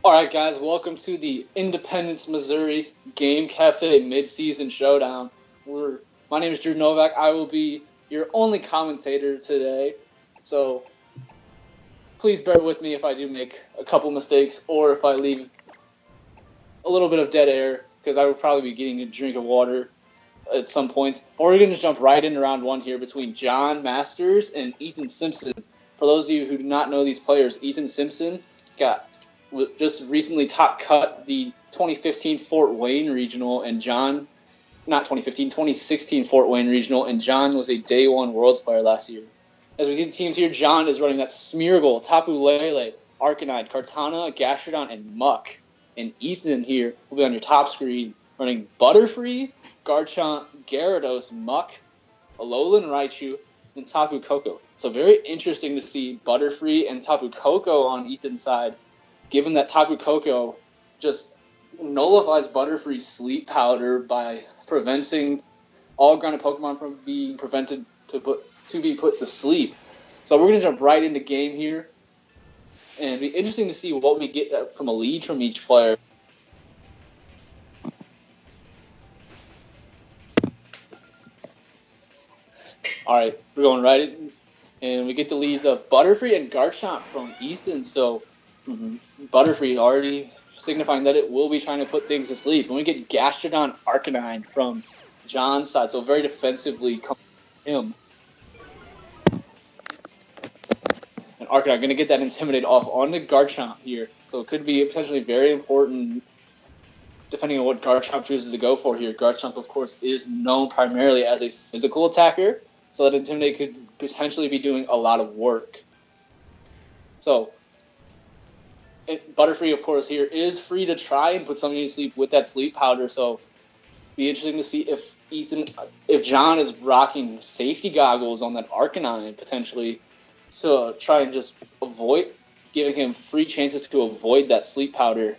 All right, guys, welcome to the Independence, Missouri Game Cafe Midseason Showdown. My name is Drew Novak. I will be your only commentator today. So please bear with me if I do make a couple mistakes or if I leave a little bit of dead air, because I will probably be getting a drink of water at some point. Or we're going to jump right into round one here between John Masters and Ethan Simpson. For those of you who do not know these players, Ethan Simpson just recently top cut the 2015 Fort Wayne Regional, and John, not 2015, 2016 Fort Wayne Regional, and John was a day one Worlds player last year. As we see the teams here, John is running that Smeargle, Tapu, Lele, Arcanine, Kartana, Gastrodon, and Muck. And Ethan here will be on your top screen running Butterfree, Garchomp, Gyarados, Muck, Alolan Raichu, and Tapu Koko. So very interesting to see Butterfree and Tapu Koko on Ethan's side, given that Tapu Koko just nullifies Butterfree's sleep powder by preventing all grounded Pokemon from being prevented to be put to sleep. So we're going to jump right into game here. And it'll be interesting to see what we get from a lead from each player. All right, we're going right in. And we get the leads of Butterfree and Garchomp from Ethan. So Butterfree already signifying that it will be trying to put things to sleep. And we get Gastrodon Arcanine from John's side. So very defensively coming from him. And Arcanine going to get that Intimidate off on the Garchomp here. So it could be potentially very important depending on what Garchomp chooses to go for here. Garchomp, of course, is known primarily as a physical attacker. So that Intimidate could potentially be doing a lot of work. So Butterfree, of course, here is free to try and put somebody to sleep with that sleep powder. So be interesting to see if John is rocking safety goggles on that Arcanine potentially to try and just avoid giving him free chances to avoid that sleep powder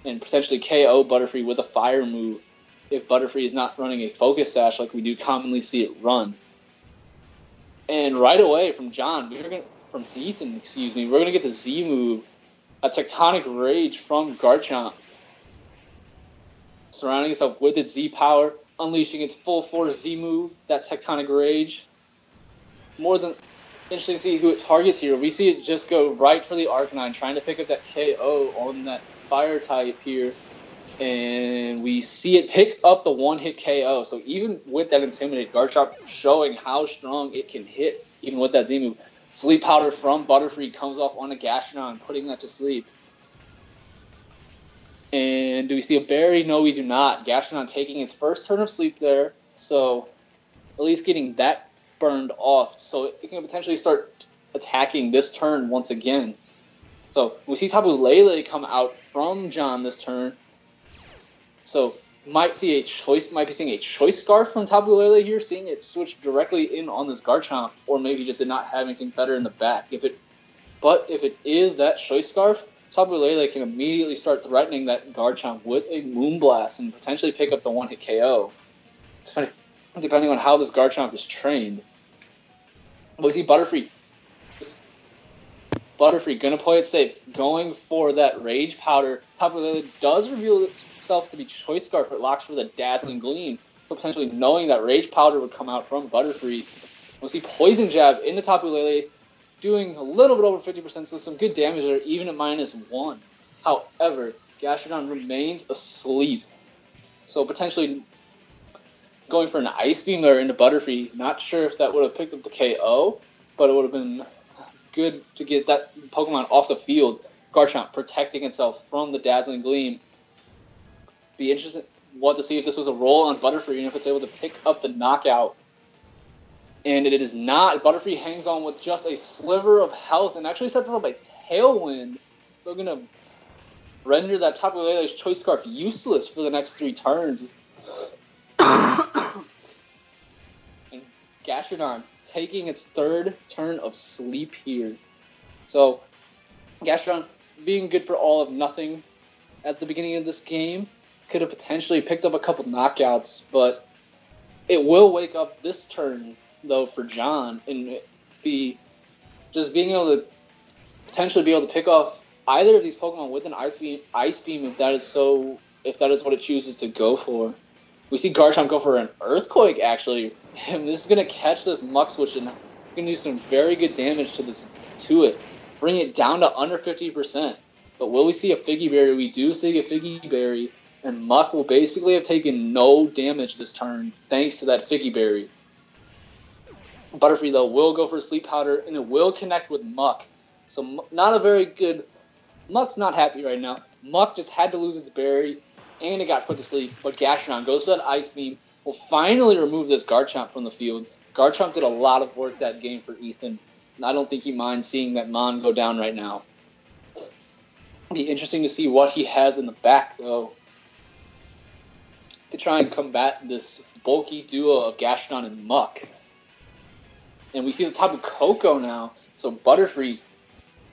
and potentially KO Butterfree with a fire move if Butterfree is not running a Focus Sash like we do commonly see it run. And right away from Ethan, we're gonna get the Z move, a Tectonic Rage from Garchomp, surrounding itself with its Z power, unleashing its full force Z move, that Tectonic Rage. More than interesting to see who it targets here. We see it just go right for the Arcanine, trying to pick up that KO on that fire type here. And we see it pick up the one-hit KO. So even with that Intimidate, Garchomp showing how strong it can hit, even with that Z move. Sleep Powder from Butterfree comes off on a Gastrodon, putting that to sleep. And do we see a berry? No, we do not. Gastrodon taking its first turn of sleep there. So at least getting that burned off. So it can potentially start attacking this turn once again. So we see Tapu Lele come out from John this turn. So might be seeing a Choice Scarf from Tapu Lele here, seeing it switch directly in on this Garchomp, or maybe just did not have anything better in the back. If it is that Choice Scarf, Tapu Lele can immediately start threatening that Garchomp with a Moonblast and potentially pick up the one-hit KO, depending on how this Garchomp is trained. We see Butterfree gonna play it safe, going for that Rage Powder. Tapu Lele does reveal itself to be Choice Scarf, but locks for the Dazzling Gleam. So potentially knowing that Rage Powder would come out from Butterfree. We'll see Poison Jab into Tapu Lele, doing a little bit over 50%, so some good damage there, even at -1. However, Gastrodon remains asleep. So potentially going for an Ice Beam there into Butterfree. Not sure if that would have picked up the KO, but it would have been good to get that Pokemon off the field. Garchomp protecting itself from the Dazzling Gleam. Be interested to see if this was a roll on Butterfree and if it's able to pick up the knockout. And it is not. Butterfree hangs on with just a sliver of health and actually sets up a Tailwind. So going to render that Tapu Lele's Choice Scarf useless for the next 3 turns. And Gastrodon taking its 3rd turn of sleep here. So Gastrodon being good for all of nothing at the beginning of this game. Could have potentially picked up a couple knockouts, but it will wake up this turn, though, for John, and being able to potentially be able to pick off either of these Pokemon with an Ice Beam if that is what it chooses to go for. We see Garchomp go for an Earthquake, actually. And this is going to catch this Muck Switch and going to do some very good damage to it. Bring it down to under 50%. But will we see a Figgy Berry? We do see a Figgy Berry. And Muck will basically have taken no damage this turn thanks to that Figgy Berry. Butterfree, though, will go for Sleep Powder, and it will connect with Muck. So not a very good... Muck's not happy right now. Muck just had to lose its berry, and it got put to sleep. But Gastrodon goes for that Ice Beam, will finally remove this Garchomp from the field. Garchomp did a lot of work that game for Ethan, and I don't think he minds seeing that Mon go down right now. It'll be interesting to see what he has in the back, though, to try and combat this bulky duo of Gastrodon and Muck. And we see the Tapu Koko now, so Butterfree.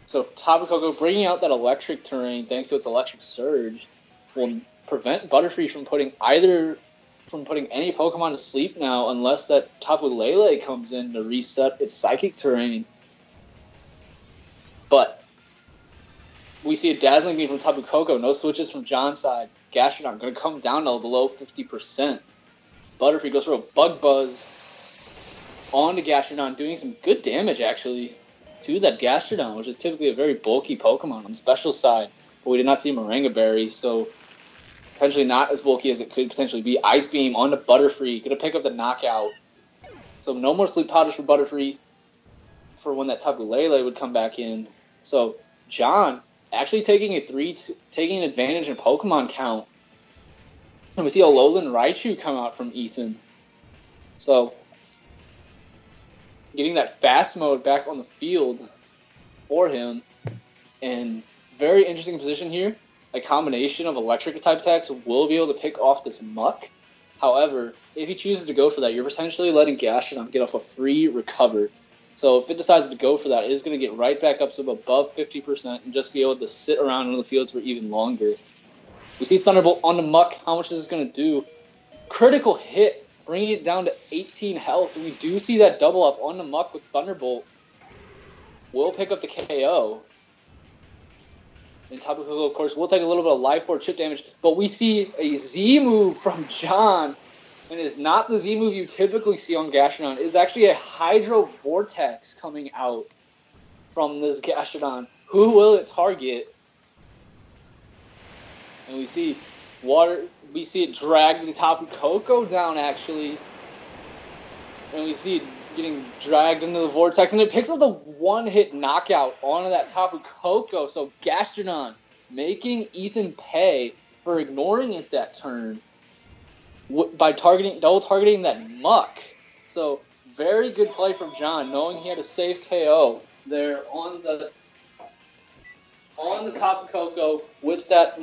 So Tapu Koko bringing out that electric terrain thanks to its electric surge will prevent Butterfree from putting any Pokemon to sleep now unless that Tapu Lele comes in to reset its psychic terrain. But we see a Dazzling Beam from Tapu Koko, no switches from John's side. Gastrodon going to come down to below 50%. Butterfree goes for a Bug Buzz onto Gastrodon, doing some good damage actually to that Gastrodon, which is typically a very bulky Pokemon on the special side. But we did not see Moringa Berry, so potentially not as bulky as it could potentially be. Ice Beam onto Butterfree, going to pick up the knockout. So no more Sleep Powders for Butterfree for when that Tapu Lele would come back in. So John actually taking advantage in Pokemon count. And we see a Alolan Raichu come out from Ethan. So getting that fast mode back on the field for him. And very interesting position here. A combination of electric type attacks will be able to pick off this Muck. However, if he chooses to go for that, you're potentially letting Gastrodon get off a free recover. So if it decides to go for that, it is going to get right back up to above 50% and just be able to sit around in the fields for even longer. We see Thunderbolt on the Muck. How much is this going to do? Critical hit, bringing it down to 18 health. And we do see that double up on the Muck with Thunderbolt. Will pick up the KO. And Tapu Koko, of course, will take a little bit of Life Orb chip damage. But we see a Z move from John. And it is not the Z move you typically see on Gastrodon. It is actually a Hydro Vortex coming out from this Gastrodon. Who will it target? And we see it drag the Tapu Koko down, actually. And we see it getting dragged into the Vortex. And it picks up the one-hit knockout onto that Tapu Koko. So Gastrodon making Ethan pay for ignoring it that turn by double targeting that Muck. So very good play from John, knowing he had a safe KO there on the Tapu Koko with that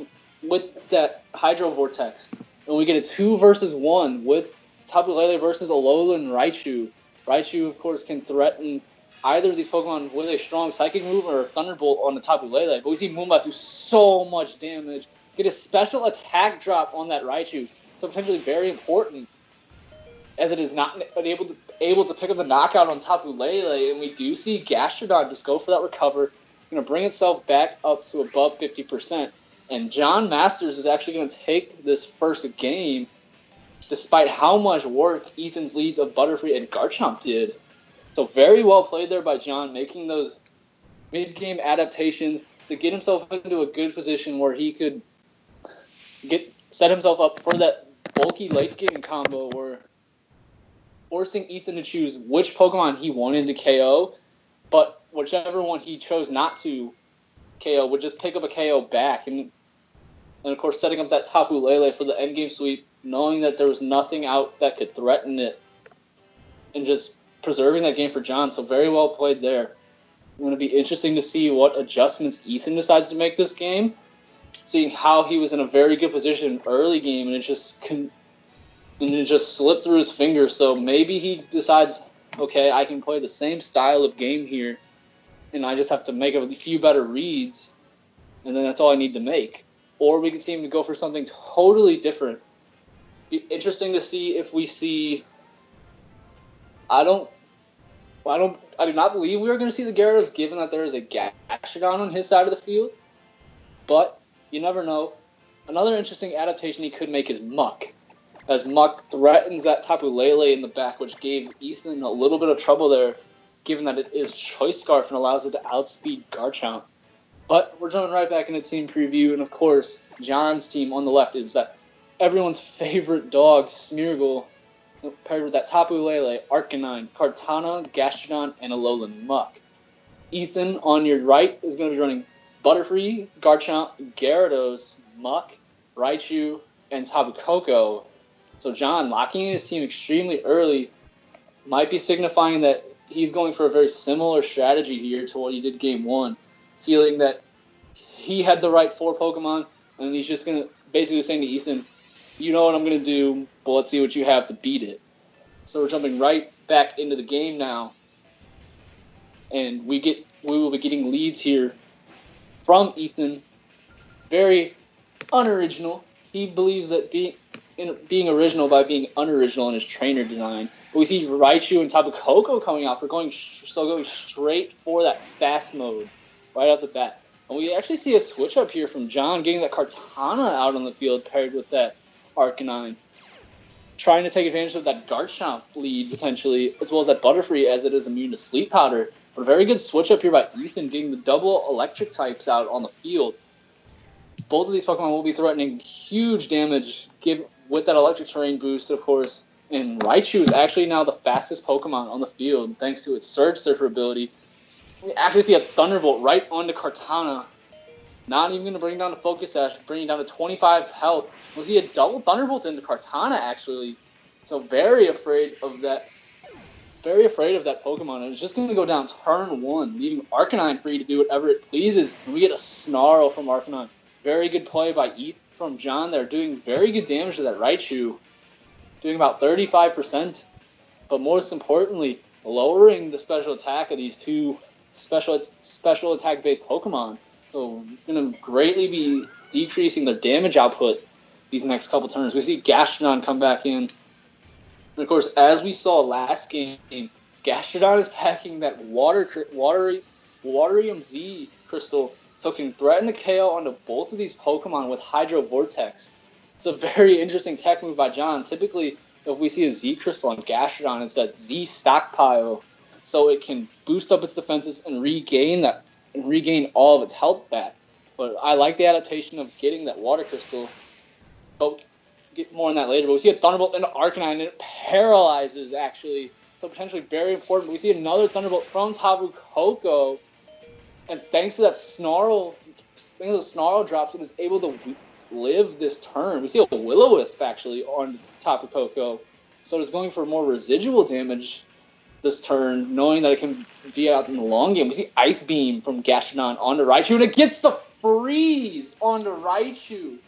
Hydro Vortex. And we get a 2 versus 1 with Tapu Lele versus Alolan Raichu. Raichu, of course, can threaten either of these Pokemon with a strong Psychic move or a Thunderbolt on the Tapu Lele. But we see Moonblast do so much damage. Get a special attack drop on that Raichu. So potentially very important, as it is not able to pick up the knockout on Tapu Lele. And we do see Gastrodon just go for that recover. Going to bring itself back up to above 50%. And John Masters is actually going to take this first game, despite how much work Ethan's leads of Butterfree and Garchomp did. So very well played there by John, making those mid-game adaptations to get himself into a good position where he could set himself up for that bulky late-game combo where forcing Ethan to choose which Pokemon he wanted to KO, but whichever one he chose not to KO would just pick up a KO back. And of course, setting up that Tapu Lele for the endgame sweep, knowing that there was nothing out that could threaten it, and just preserving that game for John. So very well played there. It's going to be interesting to see what adjustments Ethan decides to make this game, seeing how he was in a very good position early game, and it just slipped through his fingers. So maybe he decides, okay, I can play the same style of game here, and I just have to make a few better reads, and then that's all I need to make. Or we could see him to go for something totally different. Be interesting to see if we see. I do not believe we are going to see the Gyarados, given that there is a Gastrodon on his side of the field. but you never know. Another interesting adaptation he could make is Muck, as Muck threatens that Tapu Lele in the back, which gave Ethan a little bit of trouble there, given that it is Choice Scarf and allows it to outspeed Garchomp. But we're jumping right back into team preview, and of course, John's team on the left is that everyone's favorite dog, Smeargle, paired with that Tapu Lele, Arcanine, Kartana, Gastrodon, and Alolan Muck. Ethan on your right is going to be running Butterfree, Garchomp, Gyarados, Muck, Raichu, and Tapu Koko. So John, locking in his team extremely early, might be signifying that he's going for a very similar strategy here to what he did Game 1, feeling that he had the right 4 Pokemon, and he's just going to basically saying to Ethan, you know what I'm going to do, but let's see what you have to beat it. So we're jumping right back into the game now, and we will be getting leads here from Ethan. Very unoriginal. He believes that being original by being unoriginal in his trainer design. But we see Raichu and Tapu Koko coming out for going straight for that fast mode right off the bat. And we actually see a switch up here from John getting that Kartana out on the field paired with that Arcanine, trying to take advantage of that Garchomp lead potentially, as well as that Butterfree as it is immune to Sleep Powder. But a very good switch up here by Ethan, getting the double electric types out on the field. Both of these Pokemon will be threatening huge damage with that electric terrain boost, of course. And Raichu is actually now the fastest Pokemon on the field, thanks to its Surge Surfer ability. We actually see a Thunderbolt right onto Kartana. Not even going to bring down the Focus Sash, bringing down to 25 health. We'll see a double Thunderbolt into Kartana, actually. So very afraid of that Pokemon. And it's just going to go down turn 1, leaving Arcanine free to do whatever it pleases. And we get a Snarl from Arcanine. Very good play by from John there, doing very good damage to that Raichu. Doing about 35%. But most importantly, lowering the special attack of these two special attack-based Pokemon. So going to greatly be decreasing their damage output these next couple turns. We see Gastrodon come back in. And of course, as we saw last game, Gastrodon is packing that Waterium Z crystal, so can threaten the KO onto both of these Pokemon with Hydro Vortex. It's a very interesting tech move by John. Typically, if we see a Z crystal on Gastrodon, it's that Z stockpile, so it can boost up its defenses and regain all of its health back. But I like the adaptation of getting that water crystal. But get more on that later. But we see a Thunderbolt into Arcanine, and it paralyzes, actually. So potentially very important. We see another Thunderbolt from Tapu Koko. And thanks to that Snarl drops, it is able to live this turn. We see a Will-O-Wisp, actually, on Tapu Koko. So it's going for more residual damage this turn, knowing that it can be out in the long game. We see Ice Beam from Gastrodon onto Raichu, and it gets the freeze onto Raichu.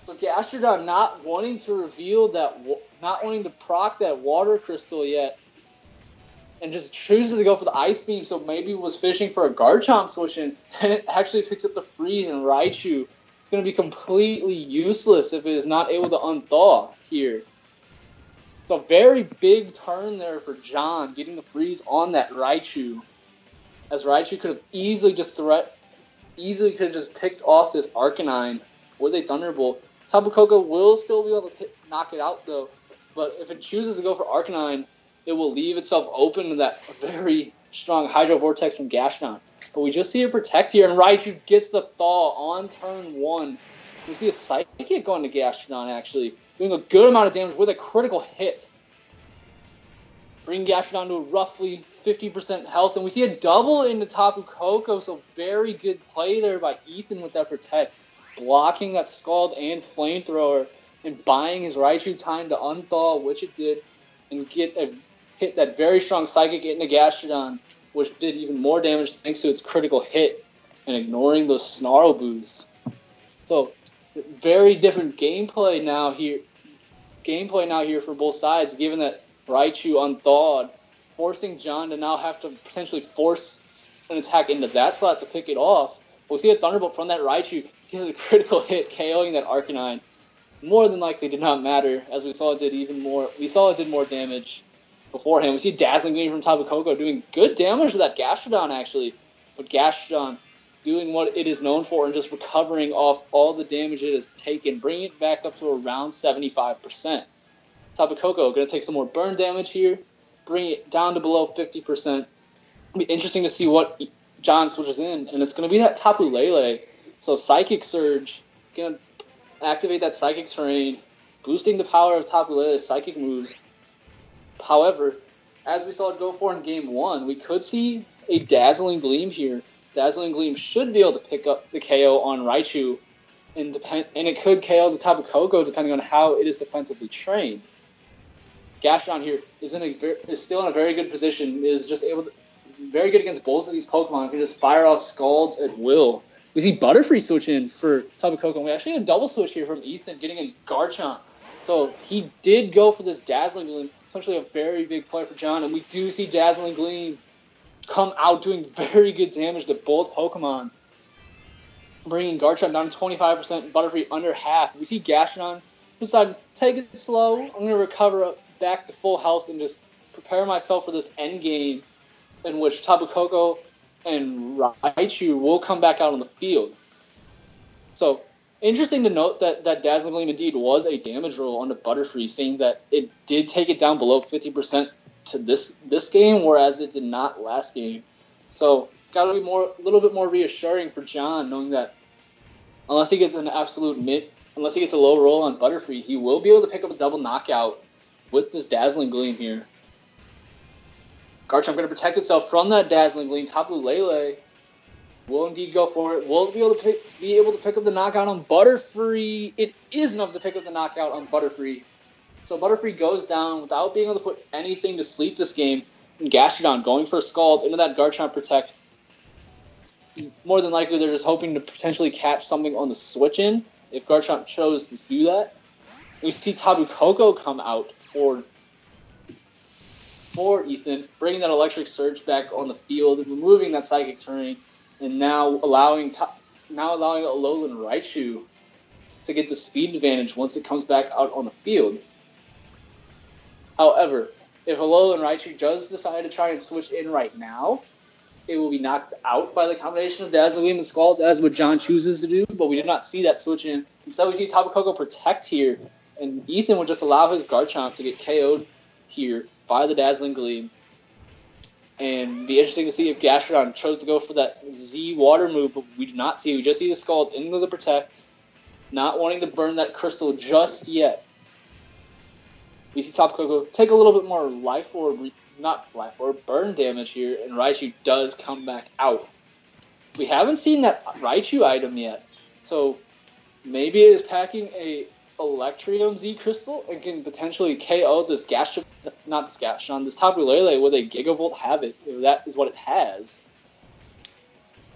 So Gastrodon not wanting to proc that water crystal yet, and just chooses to go for the Ice Beam, so maybe was fishing for a Garchomp switch in, and it actually picks up the freeze, and Raichu is going to be completely useless if it is not able to unthaw here. So very big turn there for John, getting the freeze on that Raichu, as Raichu could have easily just picked off this Arcanine with a Thunderbolt. Tapu Koko will still be able to knock it out, though, but if it chooses to go for Arcanine, it will leave itself open to that very strong Hydro Vortex from Gastrodon. But we just see it protect here, and Raichu gets the thaw on turn 1. We see a Psychic going to Gastrodon, actually, doing a good amount of damage with a critical hit. Bringing Gastrodon to roughly 50% health, and we see a double into Tapu Koko, so very good play there by Ethan with that protect. Blocking that Scald and Flamethrower, and buying his Raichu time to unthaw, which it did, and hit that very strong Psychic into Gastrodon, which did even more damage thanks to its critical hit, and ignoring those Snarl boosts. So, very different gameplay now here for both sides, given that Raichu unthawed, forcing John to now have to potentially force an attack into that slot to pick it off. We'll see a Thunderbolt from that Raichu. He has a critical hit, KOing that Arcanine. More than likely did not matter, as we saw it did even more. We saw it did more damage beforehand. We see Dazzling Gleam from Tapu Koko doing good damage to that Gastrodon, actually. But Gastrodon doing what it is known for and just recovering off all the damage it has taken, bringing it back up to around 75%. Tapu Koko going to take some more burn damage here, bring it down to below 50%. It'll be interesting to see what John switches in, and it's going to be that Tapu Lele. So Psychic Surge, going to activate that Psychic Terrain, boosting the power of Tapu Lele's Psychic moves. However, as we saw it go for in Game 1, we could see a Dazzling Gleam here. Dazzling Gleam should be able to pick up the KO on Raichu, and it could KO the Tapu Koko depending on how it is defensively trained. Gastrodon here is still in a very good position, is just able to very good against both of these Pokemon, can just fire off Scalds at will. We see Butterfree switch in for Tapu Koko, and we actually had a double switch here from Ethan getting a Garchomp. So he did go for this Dazzling Gleam, essentially a very big play for John, and we do see Dazzling Gleam come out doing very good damage to both Pokemon, bringing Garchomp down to 25% and Butterfree under half. We see Gastrodon decide, take it slow, I'm going to recover up back to full health and just prepare myself for this end game in which Tapu Koko and Raichu will come back out on the field. So, interesting to note that Dazzling Gleam indeed was a damage roll onto Butterfree, saying that it did take it down below 50% to this game, whereas it did not last game. So, got to be a little bit more reassuring for John, knowing that unless he gets unless he gets a low roll on Butterfree, he will be able to pick up a double knockout with this Dazzling Gleam here. Garchomp going to protect itself from that Dazzling Gleam. Tapu Lele will indeed go for it. Will be able to pick up the knockout on Butterfree. It is enough to pick up the knockout on Butterfree. So Butterfree goes down without being able to put anything to sleep this game. And Gastrodon going for a Scald into that Garchomp protect. More than likely, they're just hoping to potentially catch something on the switch in if Garchomp chose to do that. We see Tapu Koko come out for Ethan, bringing that Electric Surge back on the field, removing that Psychic Terrain, and now allowing Alolan Raichu to get the speed advantage once it comes back out on the field. However, if Alolan Raichu does decide to try and switch in right now, it will be knocked out by the combination of Dazzling Gleam and Scald. That is what John chooses to do, but we did not see that switch in. Instead, we see Tapu Koko protect here, and Ethan would just allow his Garchomp to get KO'd here by the Dazzling Gleam. And be interesting to see if Gastrodon chose to go for that Z water move, but we do not see. We just see the Scald into the protect, not wanting to burn that crystal just yet. We see Tapu Koko take a little bit more burn damage here, and Raichu does come back out. We haven't seen that Raichu item yet, so maybe it is packing a Electrium Z Crystal and can potentially KO this Tapu Lele with a Gigavolt Havoc, if that is what it has.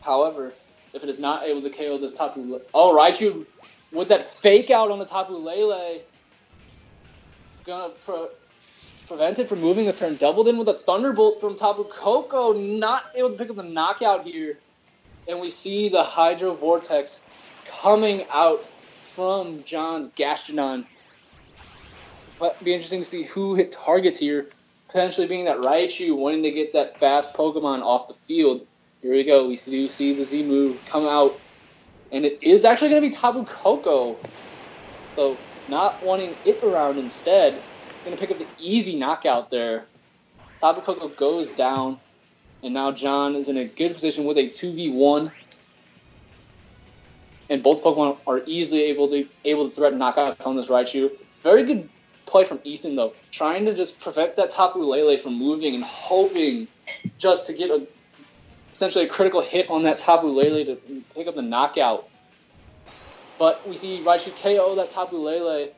However, if it is not able to KO this Tapu Lele... Oh, Raichu with that fake out on the Tapu Lele. Gonna prevent it from moving a turn. Doubled in with a Thunderbolt from Tapu Koko. Not able to pick up the knockout here. And we see the Hydro Vortex coming out from John's Gastrodon. But it'll be interesting to see who hit targets here. Potentially being that Raichu wanting to get that fast Pokemon off the field. Here we go. We do see the Z move come out. And it is actually going to be Tapu Koko. So not wanting it around instead. Going to pick up the easy knockout there. Tapu Koko goes down. And now John is in a good position with a 2v1. And both Pokemon are easily able to threaten knockouts on this Raichu. Very good play from Ethan, though. Trying to just prevent that Tapu Lele from moving and hoping just to get potentially a critical hit on that Tapu Lele to pick up the knockout. But we see Raichu KO that Tapu Lele.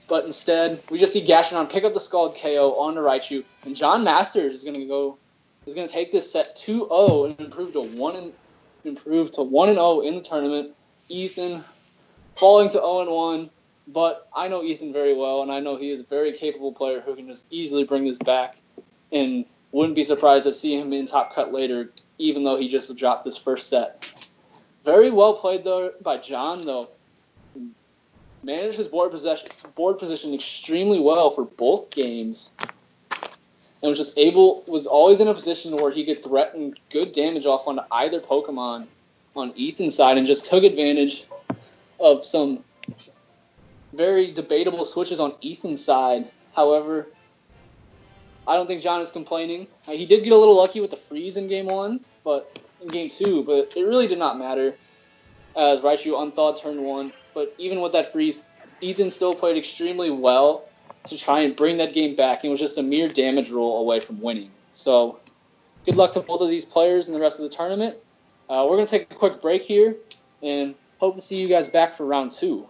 But instead, we just see Gastrodon pick up the Scald KO onto Raichu. And John Masters is going to take this set 2-0 and improve to 1-0 in the tournament. Ethan falling to 0-1, but I know Ethan very well, and I know he is a very capable player who can just easily bring this back, and wouldn't be surprised to see him in top cut later, even though he just dropped this first set. Very well played though by John, though. Managed his board position extremely well for both games. and was always in a position where he could threaten good damage off onto either Pokemon on Ethan's side, and just took advantage of some very debatable switches on Ethan's side. However, I don't think John is complaining. He did get a little lucky with the freeze in Game 1, but in Game 2, but it really did not matter as Raichu unthawed turn 1. But even with that freeze, Ethan still played extremely well to try and bring that game back, and was just a mere damage roll away from winning. So good luck to both of these players in the rest of the tournament. We're going to take a quick break here, and hope to see you guys back for round 2.